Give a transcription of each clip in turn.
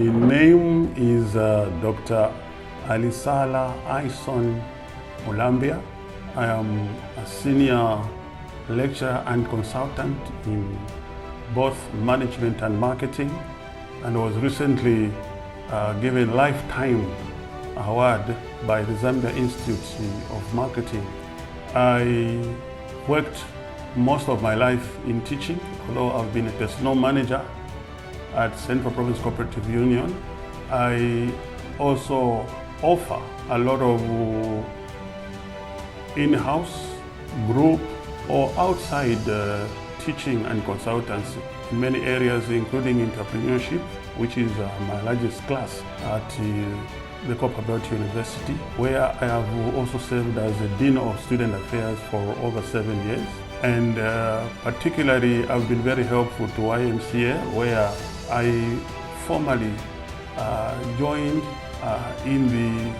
name is Dr. Alisala Mulambya. I am a senior lecturer and consultant in both management and marketing, and was recently given lifetime award by the Zambia Institute of Marketing. I worked most of my life in teaching, although I've been a personnel manager at Central Province Cooperative Union. I also offer a lot of in-house, group or outside teaching and consultancy in many areas, including entrepreneurship, which is my largest class at the Copperbelt University, where I have also served as the Dean of Student Affairs for over 7 years. And particularly, I've been very helpful to YMCA, where I formally joined in the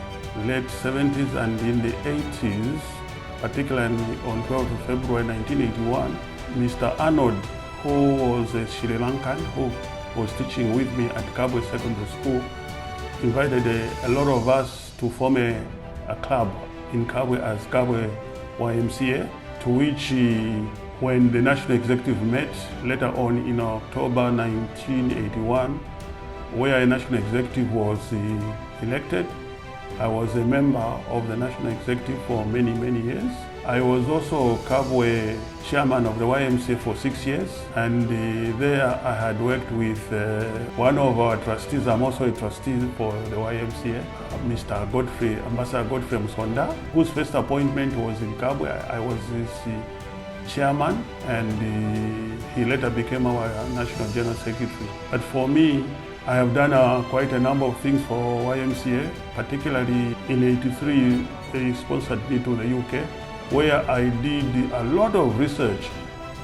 late 70s and in the 80s, particularly on 12th of February 1981. Mr. Arnold, who was a Sri Lankan, who was teaching with me at Kabwe Secondary School, invited a lot of us to form a club in Kabwe as Kabwe YMCA, to which when the National Executive met later on in October 1981, where a National Executive was elected, I was a member of the National Executive for many, many years. I was also Kabwe chairman of the YMCA for 6 years, and there I had worked with one of our trustees. I'm also a trustee for the YMCA, Mr. Godfrey, Ambassador Godfrey Msonda, whose first appointment was in Kabwe. I was his chairman, and he later became our National General Secretary. But for me, I have done quite a number of things for YMCA, particularly in '83, they sponsored me to the UK, where I did a lot of research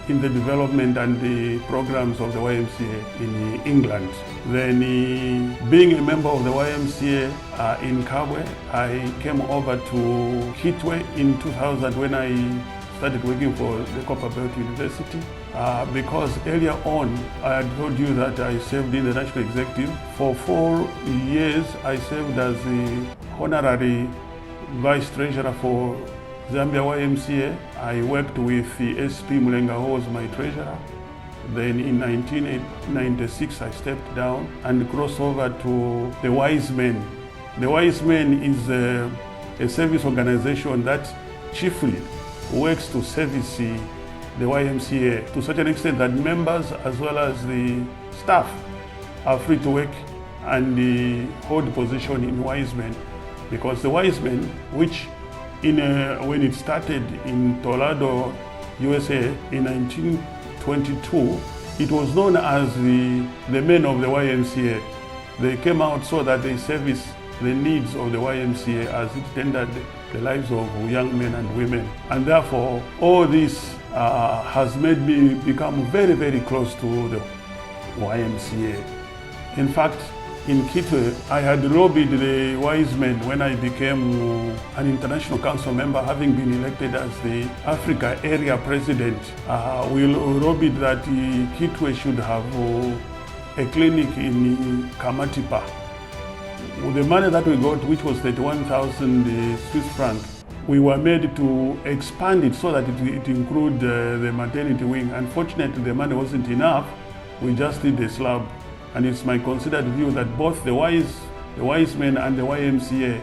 in the development and the programs of the YMCA in England. Then, being a member of the YMCA in Kabwe, I came over to Kitwe in 2000 when I started working for the Copperbelt University, because earlier on I had told you that I served in the National Executive. For 4 years I served as the honorary Vice Treasurer for Zambia YMCA. I worked with the SP Mulenga, who was my treasurer. Then in 1996 I stepped down and crossed over to the Wise Men. The Wise Men is a service organization that chiefly works to service the YMCA to such an extent that members as well as the staff are free to work and hold position in Wise Men, because the Wise Men, which when it started in Toledo, USA in 1922, it was known as the men of the YMCA. They came out so that they service the needs of the YMCA as it tendered the lives of young men and women. And therefore, all this has made me become very, very close to the YMCA. In fact, in Kitwe, I had lobbied the Wise Men when I became an International Council member, having been elected as the Africa Area President. We lobbied that Kitwe should have a clinic in Kamatipa. With the money that we got, which was 31,000 Swiss francs, we were made to expand it so that it include the maternity wing. Unfortunately, the money wasn't enough. We just did the slab. And it's my considered view that both the Wise Men and the YMCA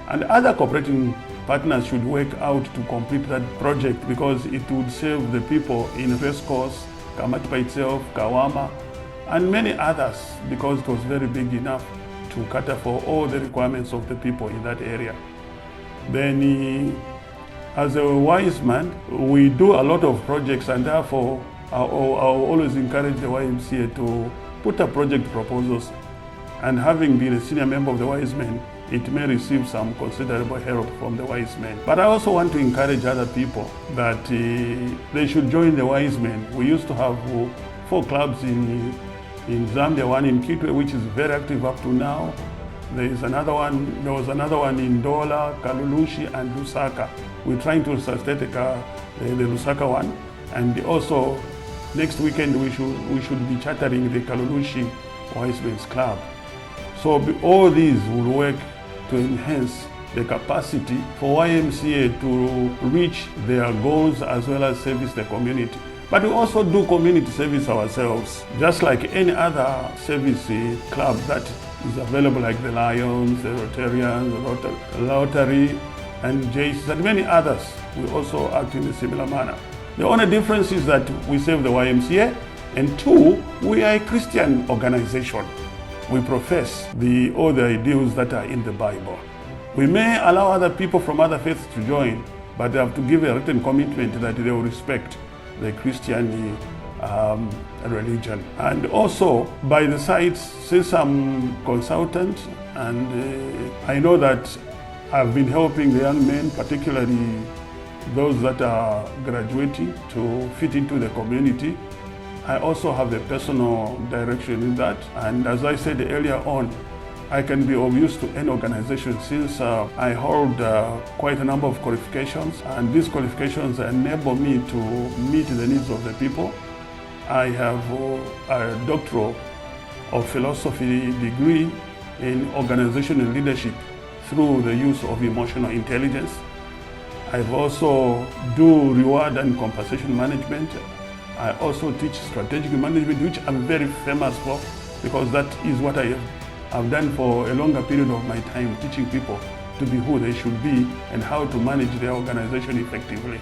and other cooperating partners should work out to complete that project, because it would serve the people in Race Course, Kamatipa itself, Kawama, and many others, because it was very big enough to cater for all the requirements of the people in that area. Then, as a Wise Man, we do a lot of projects, and therefore I'll always encourage the YMCA to put up project proposals, and having been a senior member of the Wise Men, it may receive some considerable help from the Wise Men. But I also want to encourage other people that they should join the Wise Men. We used to have 4 clubs in Zambia, one in Kitwe, which is very active up to now. There was another one in Dola, Kalulushi, and Lusaka. We're trying to sustain the Lusaka one, and also next weekend we should be chartering the Kalulushi Wise Men's Club. So all these will work to enhance the capacity for YMCA to reach their goals as well as service the community. But we also do community service ourselves, just like any other service club that is available, like the Lions, the Rotarians, the Rotary, and JCs, and many others. We also act in a similar manner. The only difference is that we serve the YMCA, and two, we are a Christian organization. We profess all the ideals that are in the Bible. We may allow other people from other faiths to join, but they have to give a written commitment that they will respect the Christian religion. And also, by the sides, since I'm consultant, and I know that I've been helping the young men, particularly those that are graduating, to fit into the community. I also have a personal direction in that. And as I said earlier on, I can be of use to any organization since I hold quite a number of qualifications, and these qualifications enable me to meet the needs of the people. I have a doctoral of philosophy degree in organizational leadership through the use of emotional intelligence. I've also do reward and compensation management. I also teach strategic management, which I'm very famous for, because that is what I've done for a longer period of my time, teaching people to be who they should be and how to manage their organization effectively.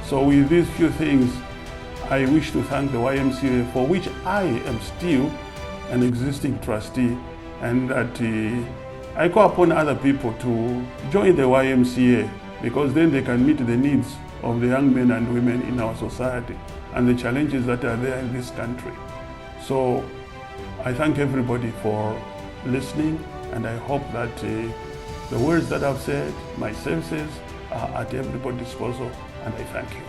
So with these few things, I wish to thank the YMCA, for which I am still an existing trustee, and that I call upon other people to join the YMCA, because then they can meet the needs of the young men and women in our society and the challenges that are there in this country. So I thank everybody for listening, and I hope that the words that I've said, my services, are at everybody's disposal, and I thank you.